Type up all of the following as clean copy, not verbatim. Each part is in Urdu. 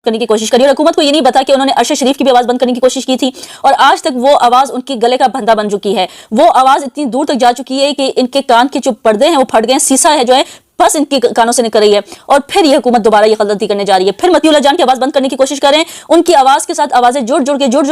کرنے کی کوشش کری, اور حکومت کو یہ نہیں پتا کہ انہوں نے عرش شریف کی بھی آواز بند کرنے کی کوشش کی تھی, اور آج تک وہ آواز ان کی گلے کا بندہ بن چکی ہے. وہ آواز اتنی دور تک جا چکی ہے کہ ان کے کان کے جو پردے ہیں وہ پھٹ گئے, سیسا ہے جو ہے بس ان کے کانوں سے نکل رہی ہے, اور پھر یہ حکومت دوبارہ یہ غلطی کرنے جا رہی ہے. پھر مطیع اللہ جان کی آواز بند کرنے کی کوشش کر رہے ہیں, ان کی آواز کے ساتھ آوازیں جڑ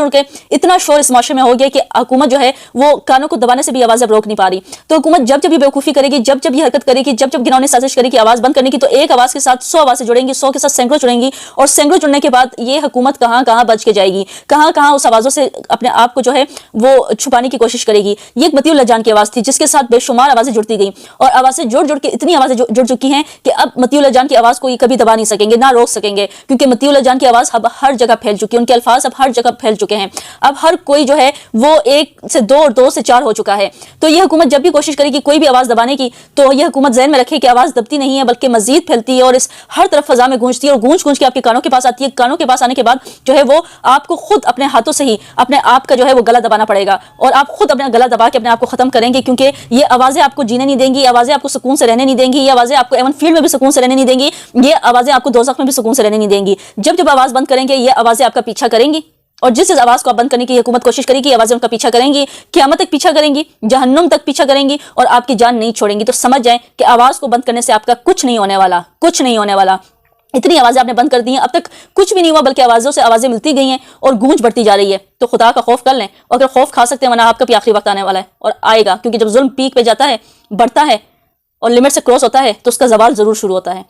کے اتنا شور اس معاشرے میں ہو گیا کہ حکومت جو ہے وہ کانوں کو دبانے سے بھی آوازیں روک نہیں پا رہی. تو حکومت جب یہ بیوقوفی کرے گی, جب یہ حرکت کرے گی, جب گناؤنی سازش کرے گی آواز بند کرنے کی, تو ایک آواز کے ساتھ 100 آوازیں جڑیں گی, 100 کے ساتھ سینکڑوں جڑیں گی, اور سینکڑوں جڑنے کے بعد یہ حکومت کہاں بچ کے جائے گی, کہاں اس آوازوں سے اپنے آپ کو جو ہے وہ چھپانے کی کوشش کرے گی. یہ ایک مطیع اللہ جان کی آواز تھی جس کے ساتھ بے شمار آوازیں جڑتی گئیں, اور آوازیں جڑ کے اتنی آوازیں جڑ چکی ہیں کہ اب مطیع اللہ جان کی آواز کو یہ کبھی دبا نہیں سکیں گے, نہ روک سکیں گے, کیونکہ مطیع اللہ جان کی آواز اب ہر جگہ پھیل چکی ہے, ان کے الفاظ اب ہر جگہ پھیل چکے ہیں, اب ہر کوئی جو ہے وہ 1 سے 2 اور 2 سے 4 ہو چکا ہے. تو یہ حکومت جب بھی کوشش کرے گی کوئی بھی آواز دبانے کی, تو یہ حکومت ذہن میں رکھے کہ آواز دبتی نہیں ہے بلکہ مزید پھیلتی ہے, اور اس ہر طرف فضا میں گونجتی ہے, اور گونج کے آپ کے کانوں کے پاس آتی ہے. کانوں کے پاس آنے کے بعد جو ہے وہ آپ کو خود اپنے ہاتھوں سے ہی اپنے آپ کا جو ہے وہ گلا دبانا پڑے گا, اور آپ خود اپنا گلا دبا کے اپنے آپ کو ختم کریں گے, کیونکہ یہ آوازیں آپ کو جینے نہیں دیں گی, یہ آوازیں آپ کو سکون سے رہنے نہیں دیں گی, یہ آوازیں آپ کو ایون فیلڈ میں بھی سکون سے رہنے نہیں دیں گی, یہ آوازیں آپ کو دوزخ میں بھی سکون سے رہنے نہیں دیں گی. جب آواز بند کریں گے یہ آوازیں آپ کا پیچھا کریں گی, اور جس آواز کو آپ بند کرنے کی حکومت کوشش کرے گی آوازیں ان کا پیچھا کریں گی, قیامت تک پیچھا کریں گی, جہنم تک پیچھا کریں گی, اور آپ کی جان نہیں چھوڑیں گی. تو سمجھ جائیں کہ آواز کو بند کرنے سے آپ کا کچھ نہیں ہونے والا. اتنی آوازیں آپ نے بند کر دی ہیں, اب تک کچھ بھی نہیں ہوا, بلکہ آوازوں سے آوازیں ملتی گئی ہیں اور گونج بڑھتی جا رہی ہے. تو خدا کا خوف کر لیں, اور اگر خوف کھا سکتے ہیں ورنہ آپ کا بھی آخری وقت آنے والا ہے, اور آئے گا, کیونکہ جب ظلم پیک پہ جاتا ہے, بڑھتا ہے اور لمٹ سے کراس ہوتا ہے, تو اس کا زوال ضرور شروع ہوتا ہے.